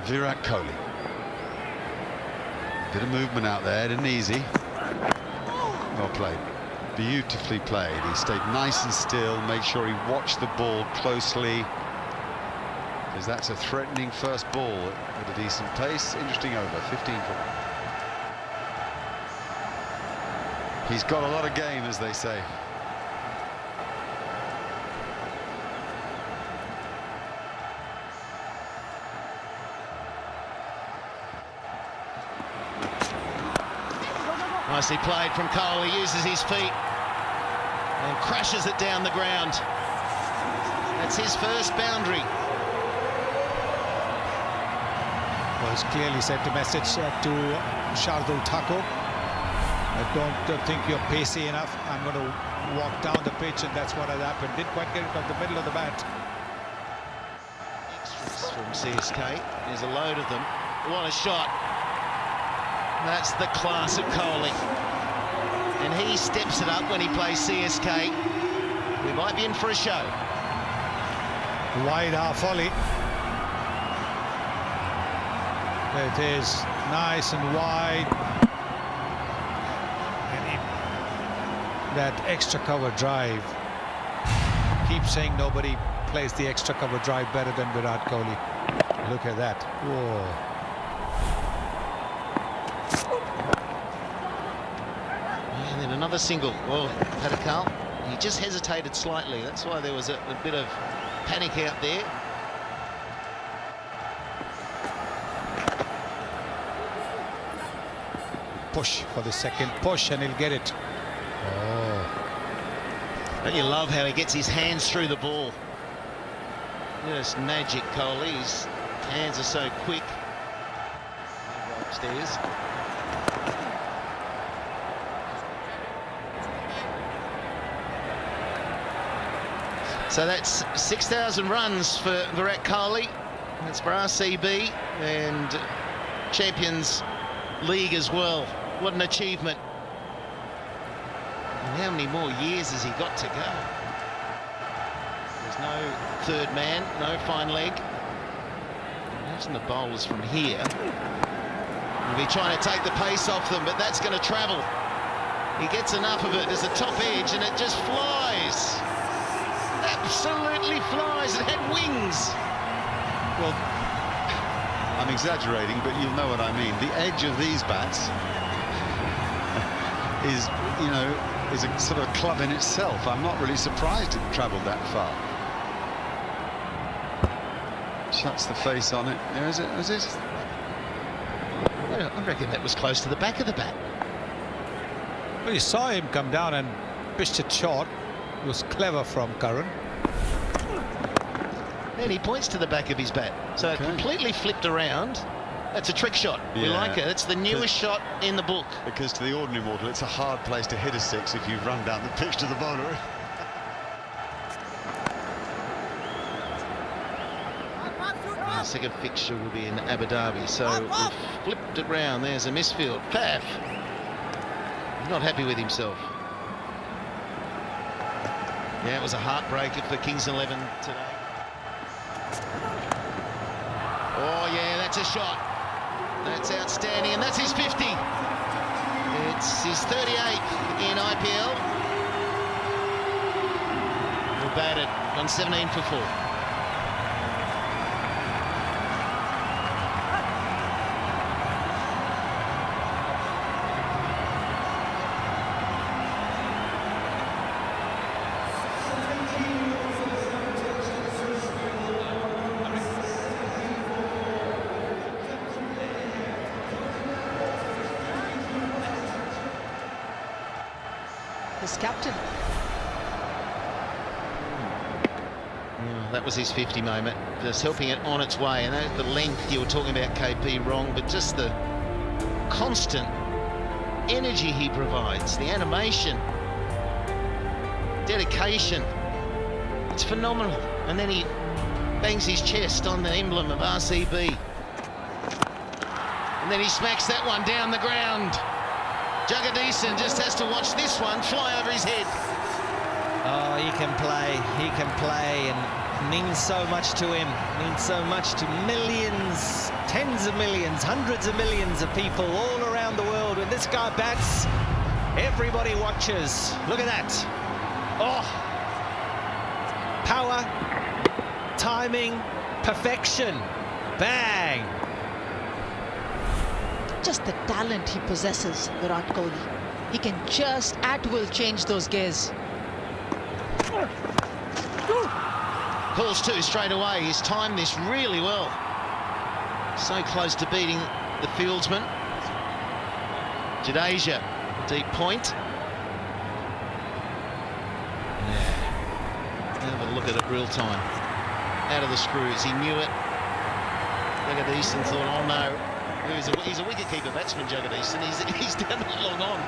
Virat Kohli. Bit of movement out there, didn't easy. Well played. Beautifully played. He stayed nice and still, made sure he watched the ball closely, because that's a threatening first ball at a decent pace. Interesting over, 15 for 1. He's got a lot of game, as they say. Nicely played from Kohali. He uses his feet and crashes it down the ground. That's his first boundary. Well, he's clearly sent a message to Shardul Thakur. I don't think you're pacey enough. I'm going to walk down the pitch, and that's what has happened. Didn't quite get it off the middle of the bat. Extras from CSK. There's a load of them. What a shot. That's the class of Kohali. And he steps it up when he plays CSK. We might be in for a show. Wide half volley. It is nice and wide. And that extra cover drive. Keep saying nobody plays the extra cover drive better than Virat Kohli. Look at that. Whoa. Another single. Well, Padakal, he just hesitated slightly. That's why there was a bit of panic out there. Push for the second push, and he'll get it. Oh. Don't you love how he gets his hands through the ball? Just magic, Kohli. His hands are so quick. Upstairs. So that's 6,000 runs for Virat Kohli. That's for RCB and Champions League as well. What an achievement. And how many more years has he got to go? There's no third man, no fine leg. Imagine the bowlers from here. He'll be trying to take the pace off them, but that's going to travel. He gets enough of it as a top edge, and it just flies. Absolutely flies. It had wings. Well, I'm exaggerating, but you'll know what I mean. The edge of these bats is, you know, is a sort of a club in itself. I'm not really surprised it travelled that far. Shuts the face on it. There is it. Is it? I reckon that was close to the back of the bat. Well, you saw him come down and pitched it short. It was clever from Karan. And he points to the back of his bat. So it completely flipped around. That's a trick shot. We like it. It's the newest shot in the book. Because to the ordinary mortal, it's a hard place to hit a six if you run down the pitch to the bowler. The second fixture will be in Abu Dhabi. So we've flipped it round. There's a misfield. Paf. He's not happy with himself. Yeah, it was a heartbreaker for Kings 11 today. Oh, yeah, that's a shot. That's outstanding, and that's his 50. It's his 38th in IPL. Well batted on 17 for 4. His captain. That was his 50 moment, just helping it on its way. And the length, you were talking about KP wrong, but just the constant energy he provides, the animation, dedication, it's phenomenal. And then he bangs his chest on the emblem of RCB. And then he smacks that one down the ground. Jagadisan just has to watch this one fly over his head. Oh, he can play, and means so much to him, means so much to millions, tens of millions, hundreds of millions of people all around the world. When this guy bats, everybody watches. Look at that. Oh, power, timing, perfection, bang. Just the talent he possesses, Virat Kohli. He can just at will change those gears. Calls two straight away. He's timed this really well. So close to beating the fieldsman. Jadeja, deep point. Yeah. Have a look at it real time. Out of the screws. He knew it. Jagadish thought, oh no. He's a wicketkeeper batsman, Jagadish, and he's down it long on.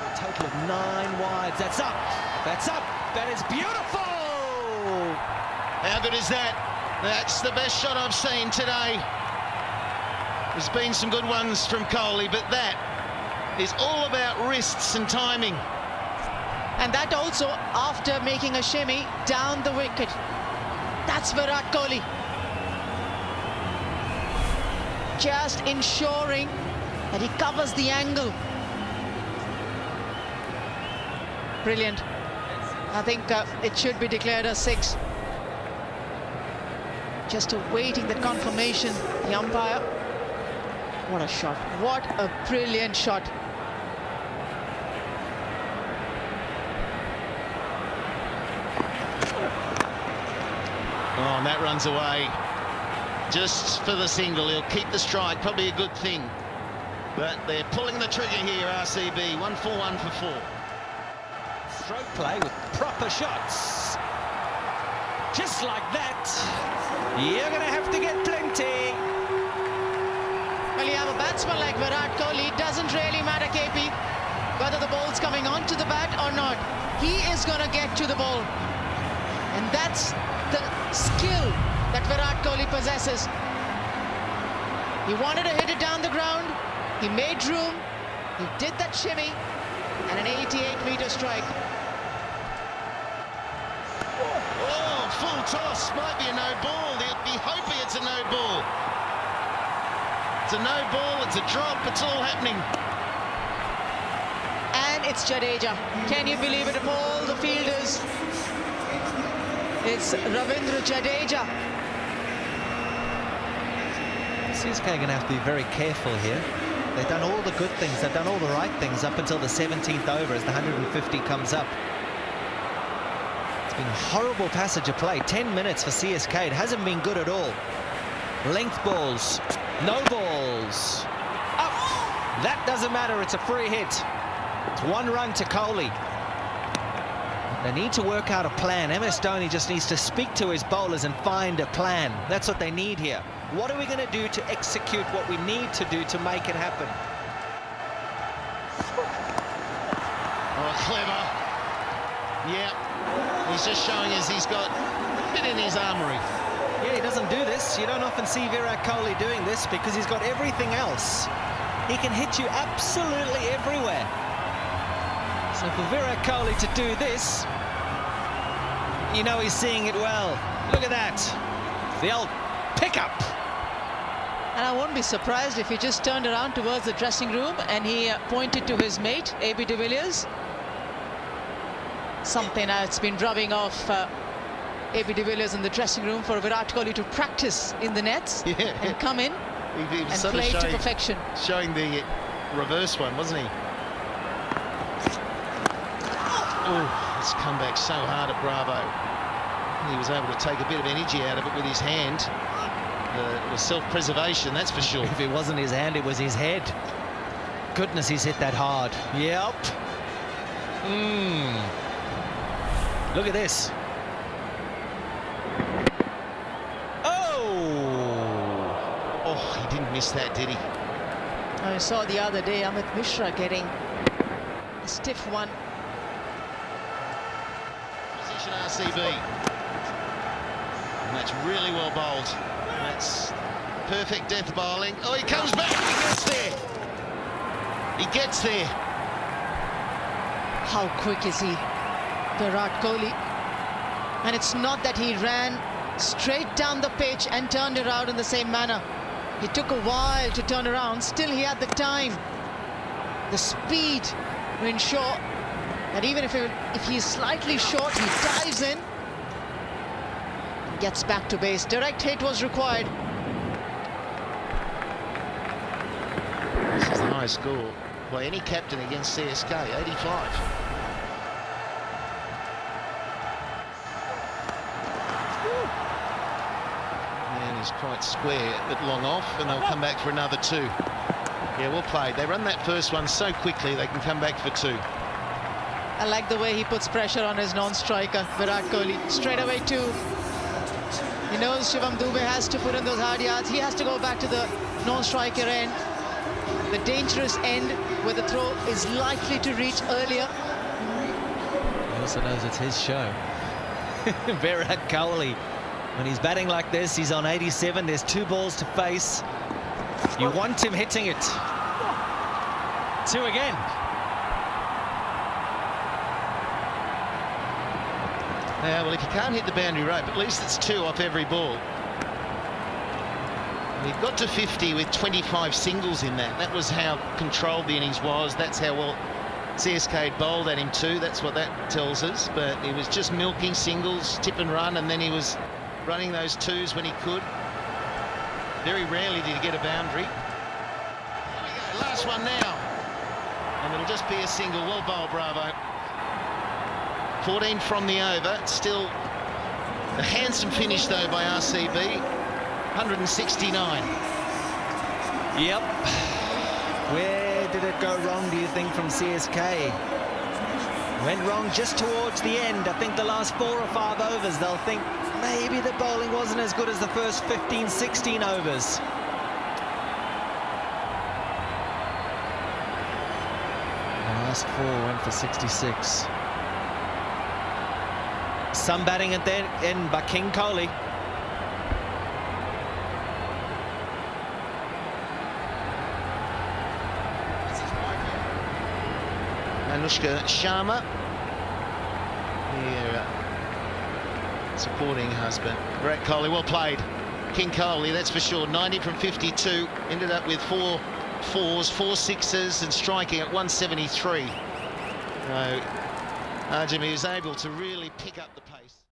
A total of 9 wides. That's up. That's up. That is beautiful. How good is that? That's the best shot I've seen today. There's been some good ones from Kohli, but that is all about wrists and timing. And that also after making a shimmy down the wicket. That's Virat Kohli. Just ensuring that he covers the angle. Brilliant. I think it should be declared a 6. Just awaiting the confirmation, the umpire. What a shot. What a brilliant shot. Oh, and that runs away. Just for the single, he'll keep the strike, probably a good thing. But they're pulling the trigger here, RCB, 1 for 1 for 4. Stroke play with proper shots. Just like that. You're going to have to get plenty. Well, you have a batsman like Virat Kohli, it doesn't really matter, KP, whether the ball's coming onto the bat or not. He is going to get to the ball. And that's the skill that Virat Kohli possesses. He wanted to hit it down the ground. He made room. He did that shimmy. And an 88-meter strike. Oh, full toss. Might be a no ball. They'll be hoping it's a no ball. It's a no ball. It's a drop. It's all happening. And it's Jadeja. Can you believe it? Of all the fielders, it's Ravindra Jadeja. CSK are going to have to be very careful here. They've done all the good things, they've done all the right things up until the 17th over as the 150 comes up. It's been a horrible passage of play. 10 minutes for CSK. It hasn't been good at all. Length balls, no balls. Up! That doesn't matter, it's a free hit. It's 1 run to Kohli. They need to work out a plan. MS Dhoni just needs to speak to his bowlers and find a plan. That's what they need here. What are we going to do to execute what we need to do to make it happen? Oh, clever. Yeah, he's just showing us he's got a bit in his armoury. Yeah, he doesn't do this. You don't often see Virat Kohli doing this because he's got everything else. He can hit you absolutely everywhere. So for Virat Kohli to do this, you know he's seeing it well. Look at that. The old pickup. And I won't be surprised if he just turned around towards the dressing room and he pointed to his mate, AB de Villiers. Something that's been rubbing off AB de Villiers in the dressing room for Virat Kohli to practice in the nets and come in He was and play to perfection. Showing the reverse one, wasn't he? Oh, it's come back so hard at Bravo. He was able to take a bit of energy out of it with his hand. It was self-preservation, that's for sure. If it wasn't his hand, it was his head. Goodness, he's hit that hard. Yep. Look at this. Oh, he didn't miss that, did he? I saw the other day Amit Mishra getting a stiff one. Position RCB. And that's really well bowled. That's perfect death bowling. Oh, he comes back, he gets there. He gets there. How quick is he? Virat Kohli. And it's not that he ran straight down the pitch and turned around in the same manner. It took a while to turn around. Still, he had the time, the speed to ensure that even if he's slightly short, he dives in, gets back to base. Direct hit was required. This is the highest score by any captain against CSK, 85. And he's quite square, but long off, and they'll come back for another 2. Yeah, well played. They run that first one so quickly they can come back for 2. I like the way he puts pressure on his non-striker, Virat Kohli. Straight away 2. He knows Shivam Dube has to put in those hard yards. He has to go back to the non-striker end. The dangerous end where the throw is likely to reach earlier. He also knows it's his show. Virat Kohli, when he's batting like this, he's on 87. There's 2 balls to face. You want him hitting it. 2 again. Now, well, if you can't hit the boundary rope, at least it's 2 off every ball. And he got to 50 with 25 singles in that. That was how controlled the innings was. That's how well CSK bowled at him too. That's what that tells us. But he was just milking singles, tip and run, and then he was running those 2s when he could. Very rarely did he get a boundary. There we go, last one now. And it'll just be a single. Well bowled, Bravo. 14 from the over. Still a handsome finish though by RCB. 169. Yep. Where did it go wrong, do you think, from CSK? Went wrong just towards the end. I think the last 4 or 5 overs, they'll think maybe the bowling wasn't as good as the first 15, 16 overs. The last 4 went for 66. Some batting at the end by King Kohli. Anushka Sharma here, supporting husband. Virat Kohli, well played. King Kohli, that's for sure. 90 from 52. Ended up with 4 4s, 4 6s, and striking at 173. So RCB was able to really pick up the pace.